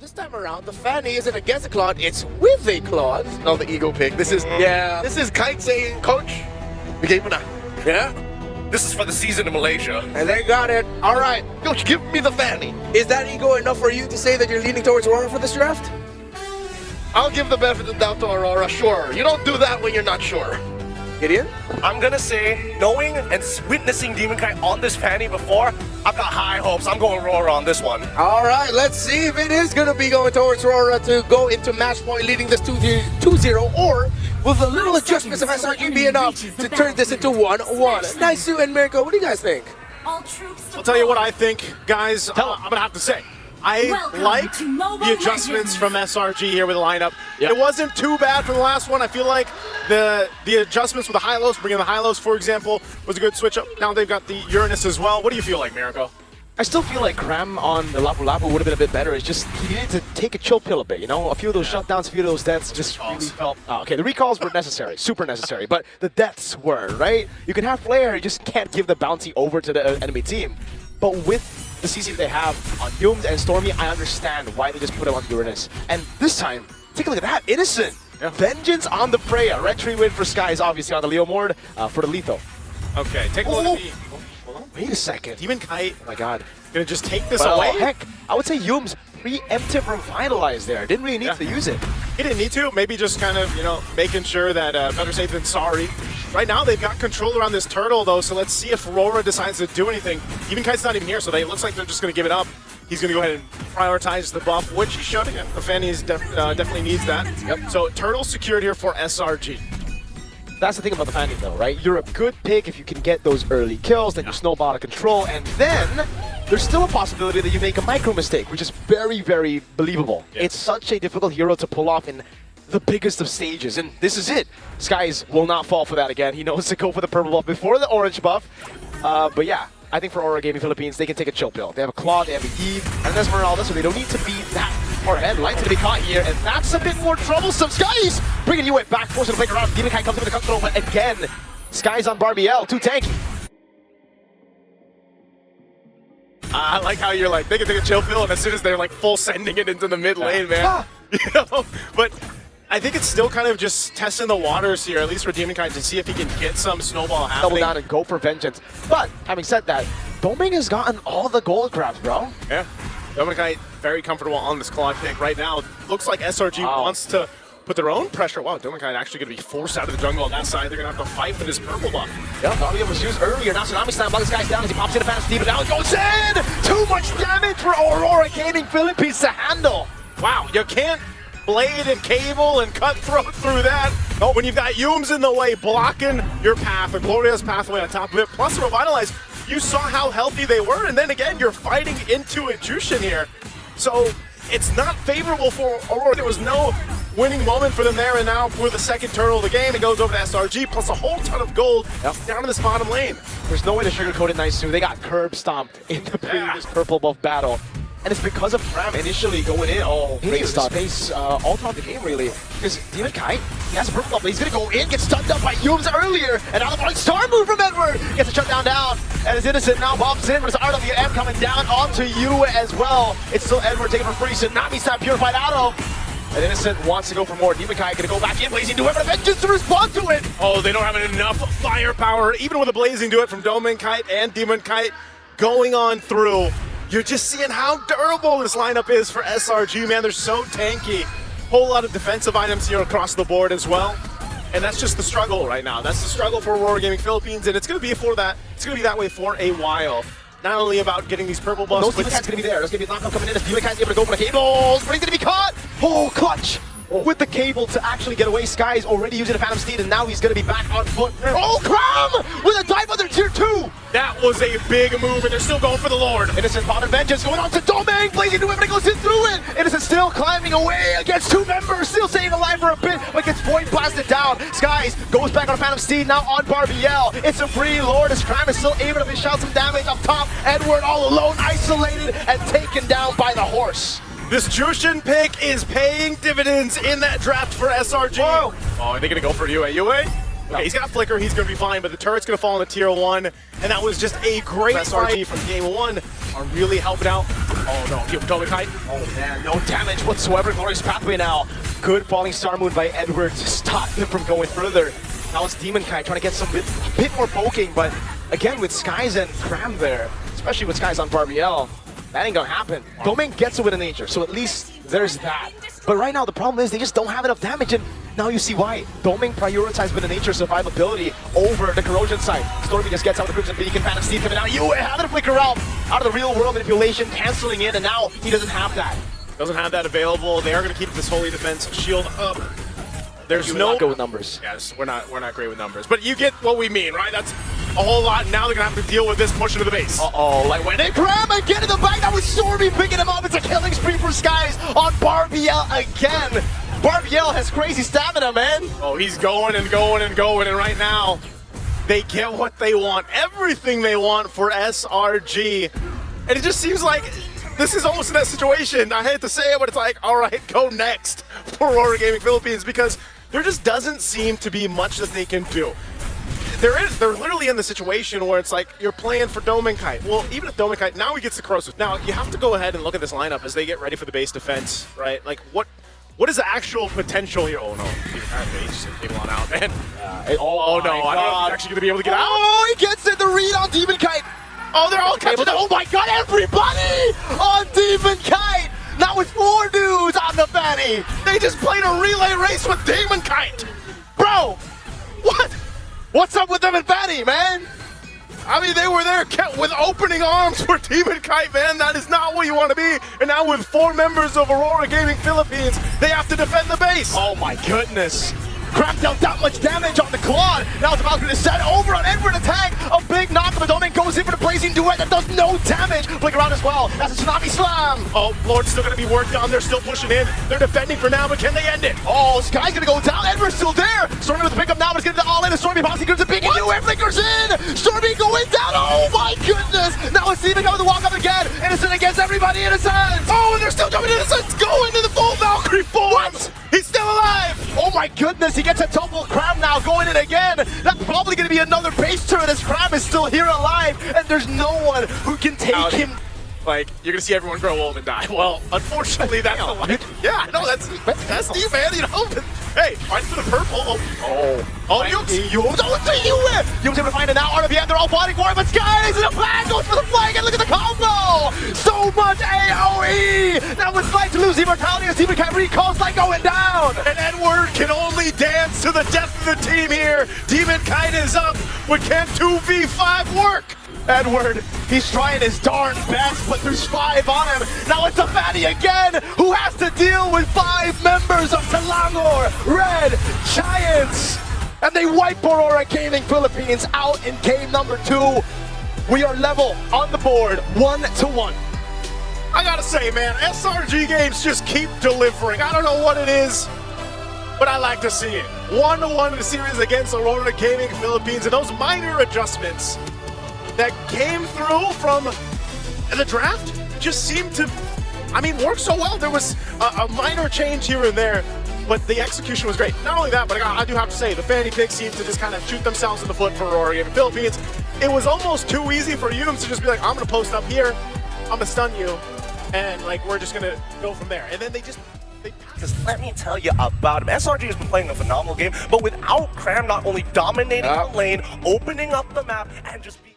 this time around, the Fanny isn't against the Claude, it's with a Claude. No, the ego pick. This is This is Kite saying, Coach, bigay mo na. Yeah? This is for the season in Malaysia. And they got it. All right. Coach, give me the Fanny. Is that ego enough for you to say that you're leaning towards Aurora for this draft? I'll give the benefit of the doubt to Aurora, sure. You don't do that when you're not sure. Gideon? I'm gonna say, knowing and witnessing Demon Kai on this Fanny before, I've got high hopes. I'm going Aurora on this one. All right, let's see if it is going to be going towards Aurora to go into match point, leading this 2-0, or will the little adjustments of SRG be enough to turn this into 1-1? Naisu and Mirko, what do you guys think? I'll tell you what I think, guys. I'm going to have to say, I like the adjustments from SRG here with the lineup. Yep. It wasn't too bad from the last one. I feel like the adjustments with the high-lows, bringing the high-lows, for example, was a good switch-up. Now they've got the Uranus as well. What do you feel like, Mirko? I still feel like Cram on the Lapu Lapu would have been a bit better. It's just he needed to take a chill pill a bit, you know? A few of those shutdowns, a few of those deaths just really felt... okay, the recalls were necessary, super necessary, but the deaths were, right? You can have Flare, you just can't give the bounty over to the enemy team. But with the CC they have on Doomed and Stormy, I understand why they just put him on Uranus. And this time, take a look at that, Innocent! Yeah. Vengeance on the Freya. Red Tree win for Skies, obviously on the Leo Mord for the Letho. Okay, take a look at the... Wait a second. Demon Kite. Oh my god. Gonna just take this away? Heck, I would say Yum's preemptive revitalize there. Didn't really need to use it. He didn't need to. Maybe just kind of, you know, making sure that better safe than sorry. Right now, they've got control around this turtle, though, so let's see if Aurora decides to do anything. Demon Kite's not even here, so it looks like they're just going to give it up. He's going to go ahead and prioritize the buff, which he should. The Fanny definitely needs that. Yep. So turtle secured here for SRG. That's the thing about the Fanny, though, right? You're a good pick if you can get those early kills, then you snowball out of control, and then there's still a possibility that you make a micro mistake, which is very, very believable. Yeah. It's such a difficult hero to pull off in the biggest of stages, and this is it. Skies will not fall for that again. He knows to go for the purple buff before the orange buff. But yeah, I think for Aurora Gaming Philippines, they can take a chill pill. They have a Claude, they have a Eve, and Esmeralda, so they don't need to be that far ahead. Light's gonna be caught here, and that's a bit more troublesome. Skies bringing you it back, forcing the play around. Demon Kai comes in with the control, but again, Skies on Barbiel, too tanky. I like how you're like, they can take a chill pill, and as soon as they're like full sending it into the mid lane, man. You know? But I think it's still kind of just testing the waters here, at least for Demon Kai, to see if he can get some snowball happening. Double down and go for vengeance. But having said that, Doming has gotten all the gold grabs, bro. Yeah. Demon Kai very comfortable on this Claude pick right now. Looks like SRG wants to put their own pressure. Wow, Demon Kai actually going to be forced out of the jungle on that side. They're going to have to fight for this purple buff. Yeah, Gabriel was used earlier. Now Tsunami Slam bugs guys down as he pops in the Phantom Steven. Now it goes in! Too much damage for Aurora Gaming Philippines to handle. Wow, you can't blade and cable and cutthroat through that. Oh, when you've got Yums in the way blocking your path, a glorious pathway on top of it, plus Revitalize, you saw how healthy they were, and then again, you're fighting into a Jushin here. So it's not favorable for Aurora. There was no winning moment for them there, and now for the second turtle of the game, it goes over to SRG, plus a whole ton of gold down in this bottom lane. There's no way to sugarcoat it nice too. They got curb stomped in the previous purple buff battle. And it's because of Cram initially going in. Oh, great space all throughout the game, really. Because Demon Kai, he has a purple buff, but he's going to go in, get stunned up by Yums earlier. And now the morning star move from Edward. Gets a shutdown down. And is Innocent now bumps in. But it's RWM coming down onto you as well. It's still Edward taking for free. Tsunami Stab purified out of. And Innocent wants to go for more. Demon Kai going to go back in, Blazing Duet, but Vengeance to respond to it. Oh, they don't have enough firepower, even with a Blazing Duet from Demon Kite and Demon Kite going on through. You're just seeing how durable this lineup is for SRG, man. They're so tanky. Whole lot of defensive items here across the board as well. And that's just the struggle right now. That's the struggle for Aurora Gaming Philippines, and it's going to be for that. It's going to be that way for a while. Not only about getting these purple buffs, but Demon Kai's going to be there. There's going to be a knockout coming in as Demon Kai's able to go for the cables, but he's going to be caught. Oh, clutch. With the cable to actually get away. Sky's already using a Phantom Steed, and now he's going to be back on foot. Oh, Cram! With a dive under tier 2! That was a big move, and they're still going for the Lord. Innocent bottom vengeance going on to Doming! Blazing Duet, but it goes in through it! Innocent still climbing away against two members, still staying alive for a bit, but gets point blasted down. Skies goes back on a Phantom Steed, now on Barbiel. It's a free Lord as Cram is still able to dish out some damage up top. Edward all alone, isolated, and taken down by the horse. This Jushin pick is paying dividends in that draft for SRG. Whoa. Oh, are they going to go for UA? UA? Okay, he's got Flicker, he's going to be fine, but the turret's going to fall into tier 1, and that was just a great SRG from game 1. Are really helping out. Oh no, he Dominic Kite. Oh man, no damage whatsoever. Glorious Pathway now. Good falling star moon by Edward to stop him from going further. Now it's Demon Kite trying to get some bit more poking, but again with Skies and Cram there, especially with Skies on Barbiel, that ain't gonna happen. Domain gets it with a nature, so at least there's that. But right now the problem is they just don't have enough damage, and now you see why. Domain prioritized with a nature survivability over the corrosion side. Stormy just gets out the Crimson Beacon, Phantom Steed coming out. You have to flicker out of the real world manipulation, canceling in, and now he doesn't have that. Doesn't have that available. They are going to keep this Holy Defense shield up. There's You no not go with numbers. Yes, we're not great with numbers, but you get what we mean, right? That's a whole lot. Now they're gonna have to deal with this push into the base. Uh-oh, like when they Cram again in the back, that was Stormy picking him up. It's a killing spree for Skies on Barbiel again. Barbiel has crazy stamina, man. Oh, he's going and going and going, and right now they get what they want, everything they want for SRG, and it just seems like this is almost in that situation. I hate to say it, but it's like, all right, go next for RORA Gaming Philippines, because there just doesn't seem to be much that they can do. They're literally in the situation where it's like you're playing for Dominic Kite. Well, even if Dominic Kite, now he gets the Corrosive. Now you have to go ahead and look at this lineup as they get ready for the base defense, right? Like what is the actual potential here? Oh no, he just came on out, man. Oh no, I don't know if he's actually gonna be able to get out. Oh, he gets it, the read on Demon Kite. Oh, they're all catching Oh my god, everybody on Demon Kite. Now it's 4 dudes on the Fanny. They just played a relay race with Demon Kite. Bro, what? What's up with them and Fanny, man? I mean, they were there with opening arms for Demon Kite, man. That is not what you want to be. And now with 4 members of RORA Gaming Philippines, they have to defend the base. Oh my goodness. Cram dealt that much damage on the Claude. Now it's about to set over on Edward attack. A big knock, but Domain goes in for the Blazing Duet that does no damage. Flick around as well. That's a Tsunami Slam. Oh, Lord's still going to be worked on. They're still pushing in. They're defending for now, but can they end it? Oh, Sky's gonna go down. Edward's still there. Stormy with the pickup now, but it's getting the all in. Stormy bouncing gives a big into it. Flickers in. Stormy going down. Oh my goodness. Now it's Steven going to walk up again. Innocent against everybody. Innocent. Oh, and they're still coming. Innocent's going to the full Valkyrie form. What? He's still alive. Oh my goodness. He gets a double Cram now going in again. That's probably going to be another base turn as Cram is still here alive. And there's no one who can take him. Like, you're going to see everyone grow old and die. Well, unfortunately, that's the life. Yeah, no, that's you, man. You know, hey, fight for the purple. Yums able to find it now. RWM, they're all fighting for it, but Skies in a flag goes for the flag, and look at the combo! So much AoE! Now it's like to lose immortality as Demon Kite recalls like going down! And Edward can only dance to the death of the team here. Demon Kite is up, but can 2v5 work? Edward, he's trying his darn best, but there's 5 on him. Now it's a Fanny again, who has to deal with 5 members of Selangor Red Giants. And they wipe RORA Gaming Philippines out in game number 2. We are level on the board, 1-1. I gotta say, man, SRG games just keep delivering. I don't know what it is, but I like to see it. 1-1 in the series against RORA Gaming Philippines, and those minor adjustments that came through from the draft just seemed to, I mean, work so well. There was a minor change here and there, but the execution was great. Not only that, but I do have to say, the Fanny picks seemed to just kind of shoot themselves in the foot for RORA Gaming Philippines. It was almost too easy for Yums to just be like, I'm going to post up here, I'm going to stun you, and like we're just going to go from there. And then they just... Because let me tell you about him. SRG has been playing a phenomenal game, but without Cram not only dominating the lane, opening up the map, and just being